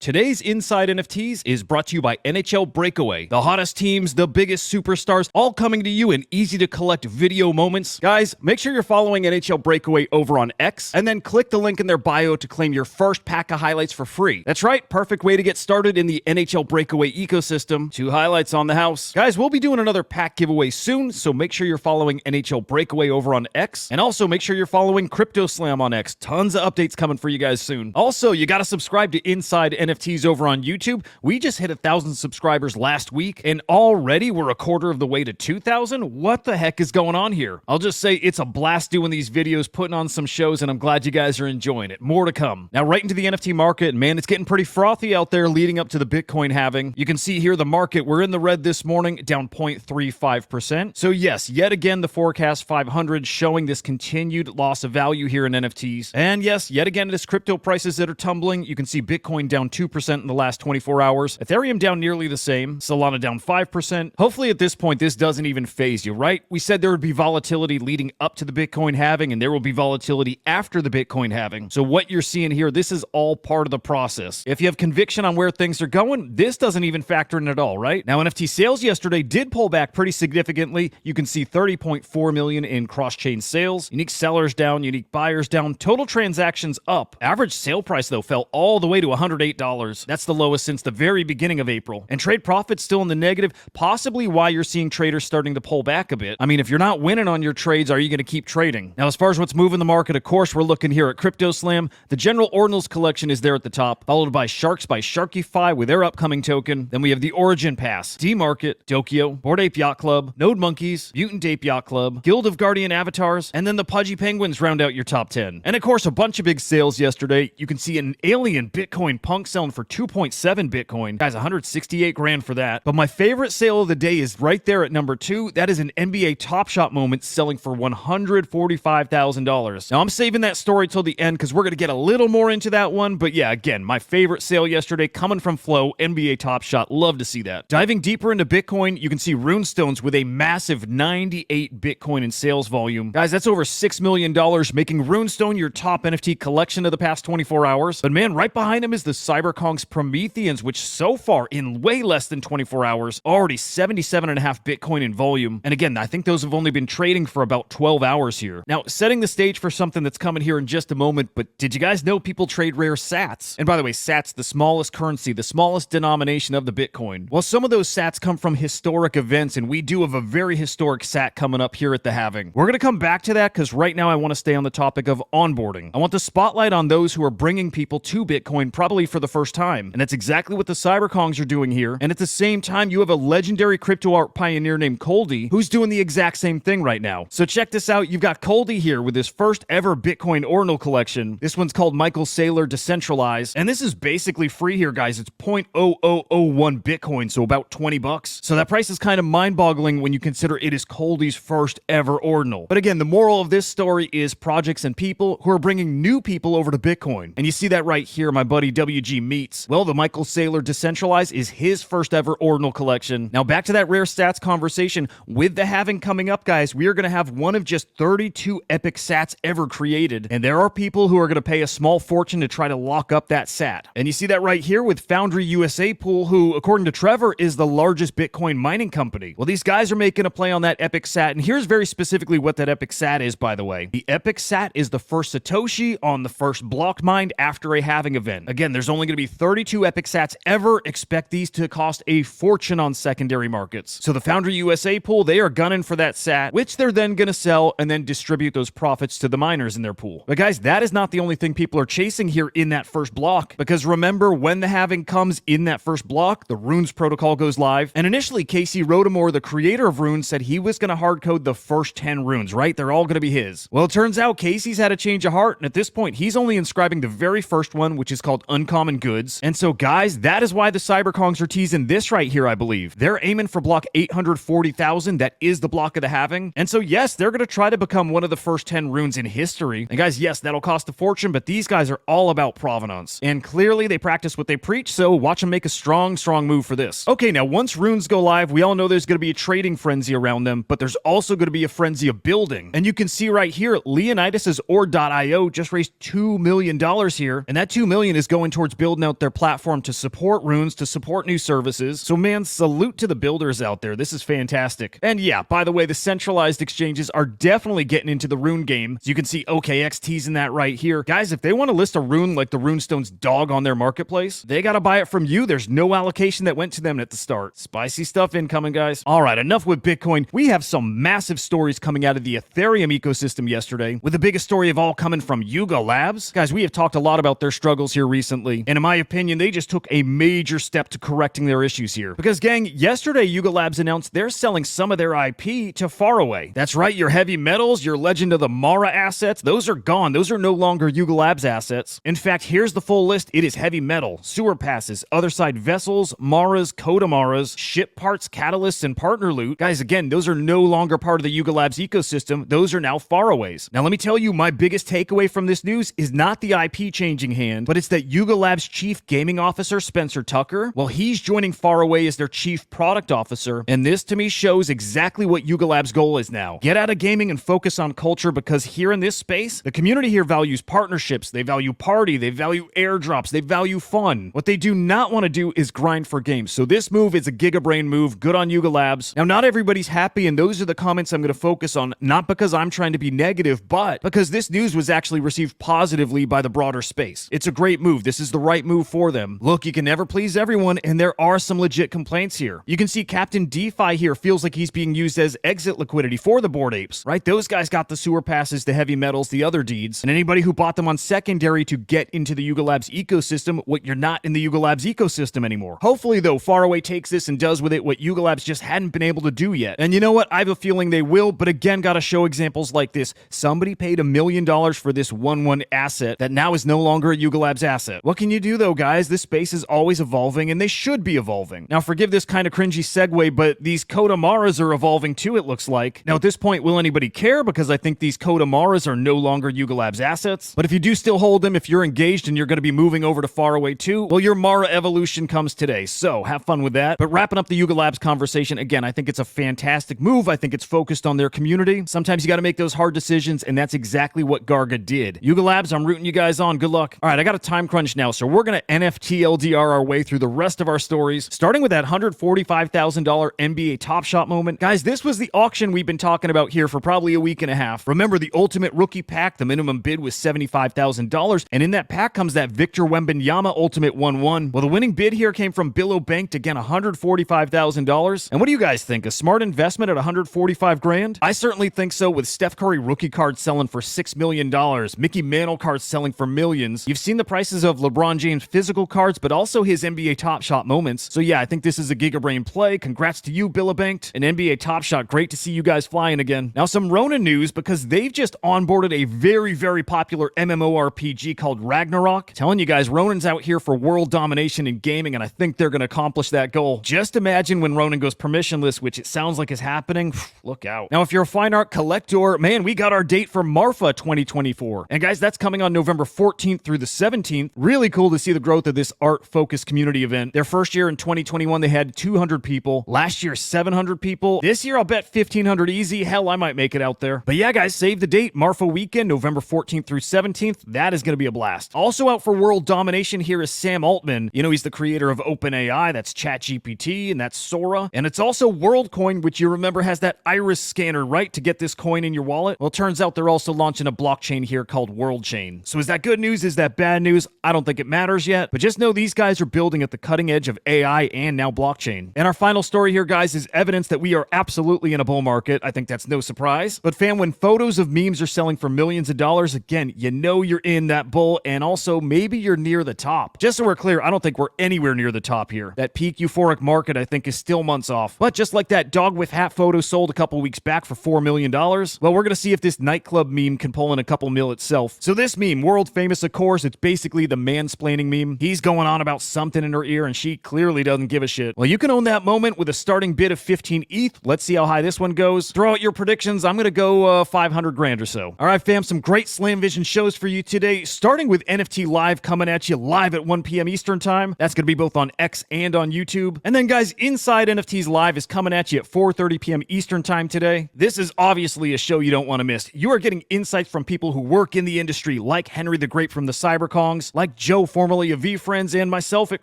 Today's Inside NFTs is brought to you by NHL Breakaway. The hottest teams, the biggest superstars, all coming to you in easy-to-collect video moments. Guys, make sure you're following NHL Breakaway over on X, and then click the link in their bio to claim your first pack of highlights for free. That's right, perfect way to get started in the NHL Breakaway ecosystem. 2 highlights on the house. Guys, we'll be doing another pack giveaway soon, so make sure you're following NHL Breakaway over on X, and also make sure you're following CryptoSlam on X. Tons of updates coming for you guys soon. Also, you gotta subscribe to Inside NFTs over on YouTube. We just hit 1,000 subscribers last week, and already we're a quarter of the way to 2,000. What the heck is going on here? I'll just say it's a blast doing these videos, putting on some shows, and I'm glad you guys are enjoying it. More to come. Now, right into the NFT market, and man, it's getting pretty frothy out there leading up to the Bitcoin halving. You can see here the market, we're in the red this morning, down 0.35%. So yes, yet again, the forecast 500 showing this continued loss of value here in NFTs. And yes, yet again, it is crypto prices that are tumbling. You can see Bitcoin down 2% in the last 24 hours. Ethereum down nearly the same. Solana down 5%. Hopefully at this point, this doesn't even phase you, right? We said there would be volatility leading up to the Bitcoin halving, and there will be volatility after the Bitcoin halving. So what you're seeing here, this is all part of the process. If you have conviction on where things are going, this doesn't even factor in at all, right? Now, NFT sales yesterday did pull back pretty significantly. You can see 30.4 million in cross-chain sales. Unique sellers down, unique buyers down. Total transactions up. Average sale price, though, fell all the way to $108. That's the lowest since the very beginning of April. And trade profits still in the negative, possibly why you're seeing traders starting to pull back a bit. I mean, if you're not winning on your trades, are you going to keep trading? Now, as far as what's moving the market, of course, we're looking here at CryptoSlam. The General Ordinals collection is there at the top, followed by Sharks by Sharkify with their upcoming token. Then we have the Origin Pass, D-Market, Dokio, Bored Ape Yacht Club, Node Monkeys, Mutant Ape Yacht Club, Guild of Guardian Avatars, and then the Pudgy Penguins round out your top 10. And of course, a bunch of big sales yesterday. You can see an alien Bitcoin punk selling for 2.7 Bitcoin. Guys, 168 grand for that. But my favorite sale of the day is right there at number 2. That is an NBA Top Shot moment selling for $145,000. Now, I'm saving that story till the end because we're going to get a little more into that one. But yeah, again, my favorite sale yesterday coming from Flow, NBA Top Shot. Love to see that. Diving deeper into Bitcoin, you can see Runestones with a massive 98 Bitcoin in sales volume. Guys, that's over $6 million, making Runestone your top NFT collection of the past 24 hours. But man, right behind him is the CyberKongz Prometheans, which so far, in way less than 24 hours, already 77.5 Bitcoin in volume. And again, I think those have only been trading for about 12 hours here. Now, setting the stage for something that's coming here in just a moment, but did you guys know people trade rare sats? And by the way, sats, the smallest currency, the smallest denomination of the Bitcoin. Well, some of those sats come from historic events, and we do have a very historic sat coming up here at the halving. We're going to come back to that because right now I want to stay on the topic of onboarding. I want the spotlight on those who are bringing people to Bitcoin probably for the first time. And that's exactly what the CyberKongz are doing here. And at the same time, you have a legendary crypto art pioneer named Coldie who's doing the exact same thing right now. So check this out. You've got Coldie here with his first ever Bitcoin ordinal collection. This one's called Michael Saylor Decentralized. And this is basically free here, guys. It's 0.0001 Bitcoin, so about 20 bucks. So that price is kind of mind-boggling when you consider it is Coldie's first ever ordinal. But again, the moral of this story is projects and people who are bringing new people over to Bitcoin. And you see that right here, my buddy WG Meats. Well, the Michael Saylor Decentralized is his first ever ordinal collection. Now back to that rare stats conversation. With the halving coming up, guys, we are going to have one of just 32 epic sats ever created. And there are people who are going to pay a small fortune to try to lock up that sat. And you see that right here with Foundry USA Pool, who, according to Trevor, is the largest Bitcoin mining company. Well, these guys are making a play on that epic sat. And here's very specifically what that epic sat is, by the way. The epic sat is the first Satoshi on the first block mined after a halving event. Again, there's only going to be 32 epic sats ever. Expect these to cost a fortune on secondary markets. So the Foundry USA Pool, they are gunning for that sat, which they're then going to sell and then distribute those profits to the miners in their pool. But guys, that is not the only thing people are chasing here in that first block, because remember, when the halving comes in that first block, the Runes protocol goes live. And initially, Casey Rodemore, the creator of Rune, said he was going to hard code the first 10 runes, right? They're all going to be his. Well, it turns out Casey's had a change of heart, and at this point, he's only inscribing the very first one, which is called Uncommon Goods. And so, guys, that is why the CyberKongz are teasing this right here, I believe. They're aiming for block 840,000. That is the block of the halving. And so, yes, they're going to try to become one of the first 10 runes in history. And guys, yes, that'll cost a fortune, but these guys are all about provenance. And clearly, they practice what they preach, so watch them make a strong move for this. Okay, now, once runes go live, we all know there's going to be a trading frenzy around them, but there's also going to be a frenzy of building. And you can see right here, Leonidas's Ord.io just raised $2 million here, and that $2 million is going towards building building out their platform to support runes, to support new services. So man, salute to the builders out there. This is fantastic. And yeah, by the way, the centralized exchanges are definitely getting into the rune game. So you can see OKX teasing that right here. Guys, if they want to list a rune like the Runestones dog on their marketplace, they got to buy it from you. There's no allocation that went to them at the start. Spicy stuff incoming, guys. All right, enough with Bitcoin. We have some massive stories coming out of the Ethereum ecosystem yesterday, with the biggest story of all coming from Yuga Labs. Guys, we have talked a lot about their struggles here recently, and in my opinion, they just took a major step to correcting their issues here. Because gang, yesterday Yuga Labs announced they're selling some of their IP to Faraway. That's right, your heavy metals, your Legend of the Mara assets, those are gone. Those are no longer Yuga Labs assets. In fact, here's the full list. It is heavy metal, sewer passes, other side vessels, Maras, Coda Maras, ship parts, catalysts, and partner loot. Guys, again, those are no longer part of the Yuga Labs ecosystem. Those are now Faraway's. Now, let me tell you, my biggest takeaway from this news is not the IP changing hand, but it's that Yuga Labs chief gaming officer, Spencer Tucker, well, he's joining Faraway as their chief product officer, and this to me shows exactly what Yuga Labs' goal is now. Get out of gaming and focus on culture, because here in this space, the community here values partnerships, they value party, they value airdrops, they value fun. What they do not want to do is grind for games. So this move is a gigabrain move. Good on Yuga Labs. Now, not everybody's happy, and those are the comments I'm going to focus on, not because I'm trying to be negative, but because this news was actually received positively by the broader space. It's a great move. This is the right move for them. Look, you can never please everyone, and there are some legit complaints here. You can see Captain DeFi here feels like he's being used as exit liquidity for the Bored Apes, right? Those guys got the sewer passes, the heavy metals, the other deeds, and anybody who bought them on secondary to get into the Yuga Labs ecosystem, what you're not in the Yuga Labs ecosystem anymore. Hopefully, though, Faraway takes this and does with it what Yuga Labs just hadn't been able to do yet. And you know what? I have a feeling they will, but again, gotta show examples like this. Somebody paid $1 million for this 1-1 asset that now is no longer a Yuga Labs asset. What can you do though, guys? This space is always evolving, and they should be evolving. Now, forgive this kind of cringy segue, but these Coda Maras are evolving too, it looks like. Now, at this point, will anybody care? Because I think these Coda Maras are no longer Yuga Labs assets. But if you do still hold them, if you're engaged and you're going to be moving over to Faraway too, well, your Mara evolution comes today. So have fun with that. But wrapping up the Yuga Labs conversation, again, I think it's a fantastic move. I think it's focused on their community. Sometimes you got to make those hard decisions, and that's exactly what Garga did. Yuga Labs, I'm rooting you guys on. Good luck. All right, I got a time crunch now, so we're going to NFT LDR our way through the rest of our stories, starting with that $145,000 NBA Top Shot moment. Guys, this was the auction we've been talking about here for probably a week and a half. Remember the Ultimate Rookie Pack? The minimum bid was $75,000, and in that pack comes that Victor Wembenyama Ultimate 1-1. Well, the winning bid here came from Billow Banked, again, $145,000. And what do you guys think? A smart investment at $145 grand? I certainly think so, with Steph Curry rookie cards selling for $6 million, Mickey Mantle cards selling for millions. You've seen the prices of LeBron James physical cards, but also his NBA Top Shot moments. So yeah, I think this is a gigabrain play. Congrats to you, Billow Banked, and NBA Top Shot. Great to see you guys flying again. Now, some Ronin news, because they've just onboarded a very, very popular MMORPG called Ragnorak. Telling you guys, Ronin's out here for world domination in gaming, and I think they're going to accomplish that goal. Just imagine when Ronin goes permissionless, which it sounds like is happening. Look out. Now, if you're a fine art collector, man, we got our date for Marfa 2024. And guys, that's coming on November 14th through the 17th. Really cool to see the growth of this art-focused community event. Their first year in 2021, they had 200 people. Last year, 700 people. This year, I'll bet 1,500 easy. Hell, I might make it out there. But yeah, guys, save the date. Marfa weekend, November 14th through 17th. That is going to be a blast. Also out for world domination here is Sam Altman. You know, he's the creator of OpenAI. That's ChatGPT, and that's Sora. And it's also WorldCoin, which you remember has that iris scanner, right, to get this coin in your wallet? Well, it turns out they're also launching a blockchain here called WorldChain. So is that good news? Is that bad news? I don't think it matters yet, but just know these guys are building at the cutting edge of AI and now blockchain. And our final story here, guys, is evidence that we are absolutely in a bull market. I think that's no surprise. But fam, when photos of memes are selling for millions of dollars, again, you know you're in that bull, and also maybe you're near the top. Just so we're clear, I don't think we're anywhere near the top here. That peak euphoric market, I think, is still months off. But just like that dog with hat photo sold a couple weeks back for $4 million, well, we're going to see if this Nightclub meme can pull in a couple mil itself. So this meme, world famous, of course, it's basically the mansplaining meme. He's going on about something in her ear, and she clearly doesn't give a shit. Well, you can own that moment with a starting bid of 15 ETH. Let's see how high this one goes. Throw out your predictions. I'm going to go 500 grand or so. All right, fam, some great Slam Vision shows for you today, starting with NFT Live coming at you live at 1 p.m. Eastern Time. That's going to be both on X and on YouTube. And then, guys, Inside NFTs Live is coming at you at 4:30 p.m. Eastern Time today. This is obviously a show you don't want to miss. You are getting insights from people who work in the industry, like Henry the Great from the CyberKongz, like Joe formerly of V-Friends, and myself at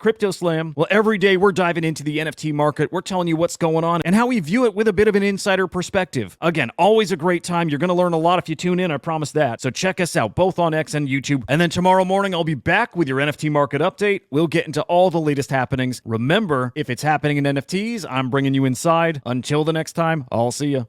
CryptoSlam. Well, every day we're diving into the NFT market. We're telling you what's going on and how we view it with a bit of an insider perspective. Again, always a great time. You're going to learn a lot if you tune in, I promise that. So check us out both on X and YouTube. And then tomorrow morning, I'll be back with your NFT market update. We'll get into all the latest happenings. Remember, if it's happening in NFTs, I'm bringing you inside. Until the next time, I'll see ya.